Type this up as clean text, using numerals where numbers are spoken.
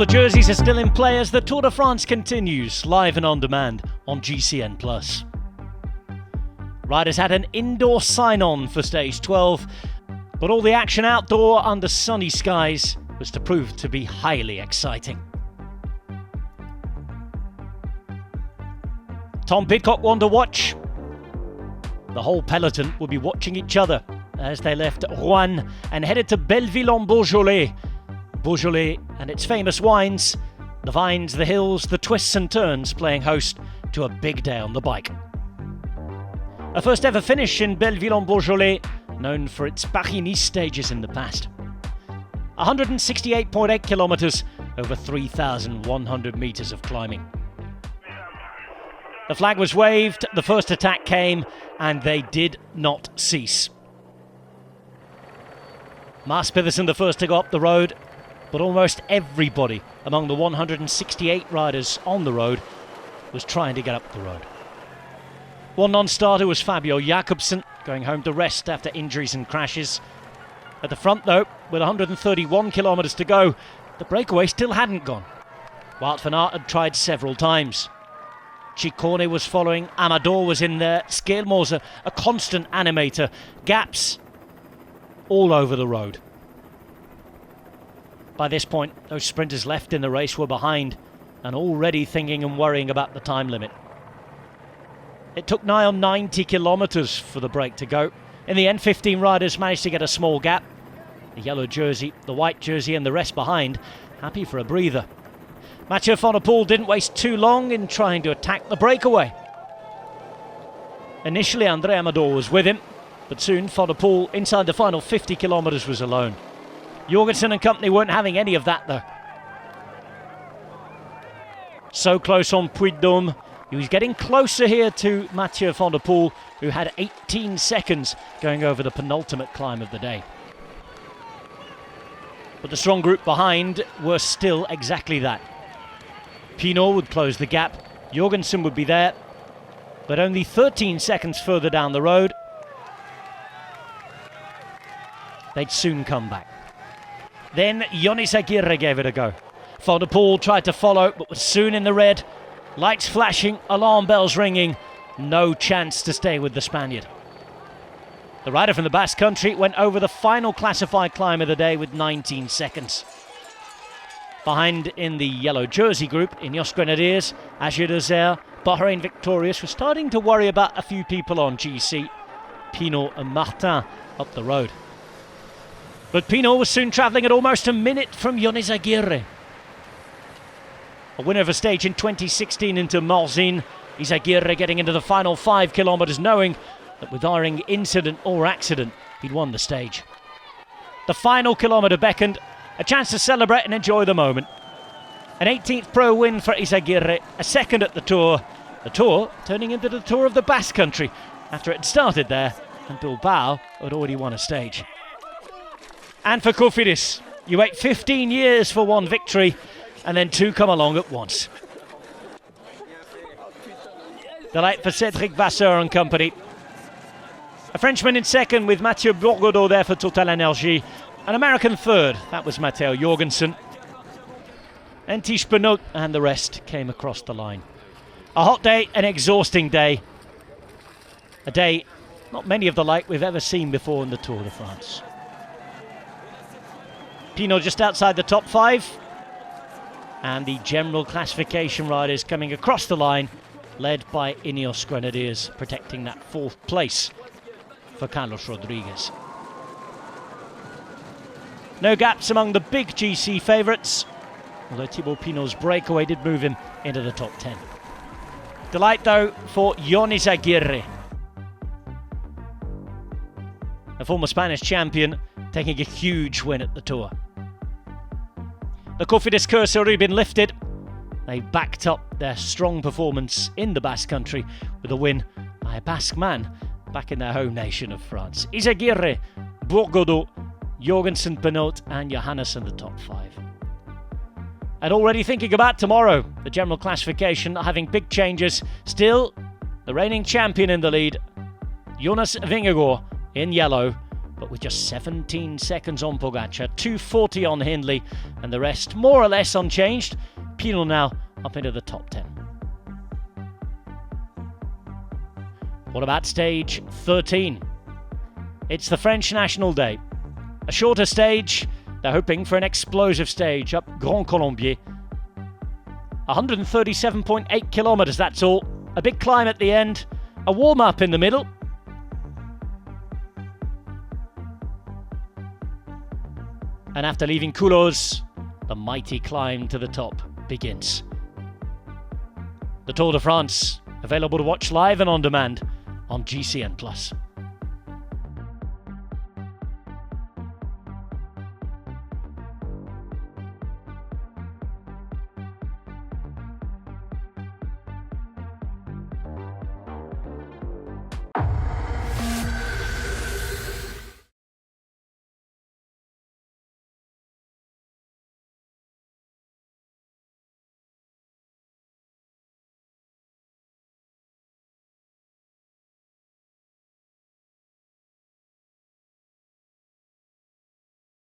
the jerseys are still in play as the Tour de France continues, live and on demand on GCN+. Riders had an indoor sign-on for stage 12, but all the action outdoor under sunny skies was to prove to be highly exciting. Tom Pidcock won to watch. The whole peloton will be watching each other as they left Rouen and headed to Belleville-en-Beaujolais. Beaujolais and its famous wines, the vines, the hills, the twists and turns, playing host to a big day on the bike. A first ever finish in Belleville-en-Beaujolais, known for its Paris-Nice stages in the past. 168.8 kilometers, over 3,100 meters of climbing. The flag was waved, the first attack came, and they did not cease. Mars Pedersen the first to go up the road, but almost everybody among the 168 riders on the road was trying to get up the road. One non-starter was Fabio Jakobsen, going home to rest after injuries and crashes. At the front though, with 131 kilometres to go, the breakaway still hadn't gone. Wout van Aert had tried several times. Ciccone was following, Amador was in there, Schelmore's a constant animator, gaps all over the road. By this point, those sprinters left in the race were behind and already thinking and worrying about the time limit. It took nigh on 90 kilometres for the break to go. In the end, 15 riders managed to get a small gap. The yellow jersey, the white jersey and the rest behind, happy for a breather. Mathieu van der Poel didn't waste too long in trying to attack the breakaway. Initially, André Amador was with him, but soon van der Poel, inside the final 50 kilometres, was alone. Jorgensen and company weren't having any of that though. So close on Puy-de-Dôme. He was getting closer here to Mathieu van der Poel, who had 18 seconds going over the penultimate climb of the day. But the strong group behind were still exactly that. Pinot would close the gap, Jorgensen would be there, but only 13 seconds further down the road, they'd soon come back. Then Jonas Aguirre gave it a go. Van der Poel tried to follow, but was soon in the red. Lights flashing, alarm bells ringing. No chance to stay with the Spaniard. The rider from the Basque Country went over the final classified climb of the day with 19 seconds. Behind in the yellow jersey group, Ineos Grenadiers, Agir Dessert, Bahrain Victorious, were starting to worry about a few people on GC, Pinot and Martin up the road. But Pinot was soon travelling at almost a minute from Jonas Aguirre. A winner of a stage in 2016 into Morzine, is Aguirre getting into the final 5 kilometres knowing that with barring incident or accident, he'd won the stage. The final kilometre beckoned, a chance to celebrate and enjoy the moment. An 18th pro win for Izaguirre, a second at the Tour turning into the Tour of the Basque Country after it had started there and Bilbao had already won a stage. And for Cofidis, you wait 15 years for one victory and then two come along at once. Delight for Cédric Vasseur and company. A Frenchman in second with Mathieu Bourgodeau there for Total Energy. An American third, that was Matteo Jorgensen. And Tish Benoit and the rest came across the line. A hot day, an exhausting day. A day not many of the like we've ever seen before in the Tour de France. Pinot just outside the top 5. And the general classification riders coming across the line, led by Ineos Grenadiers, protecting that 4th place for Carlos Rodriguez. No gaps among the big GC favourites, although Thibaut Pinot's breakaway did move him into the top 10. Delight though for Jonas Aguirre, a former Spanish champion taking a huge win at the Tour. The Cofidis curse had already been lifted. They backed up their strong performance in the Basque Country with a win by a Basque man back in their home nation of France. Izaguirre, Bourgodeau, Jorgensen, Benoit and Johannes in the top 5. And already thinking about tomorrow, the general classification not having big changes. Still, the reigning champion in the lead, Jonas Vingegaard in yellow, but with just 17 seconds on Pogacar, 2:40 on Hindley, and the rest more or less unchanged. Pinot now up into the top 10. What about stage 13? It's the French National Day. A shorter stage, they're hoping for an explosive stage up Grand Colombier. 137.8 kilometers, that's all. A big climb at the end, a warm-up in the middle. And after leaving Culoz, the mighty climb to the top begins. The Tour de France, available to watch live and on demand on GCN+.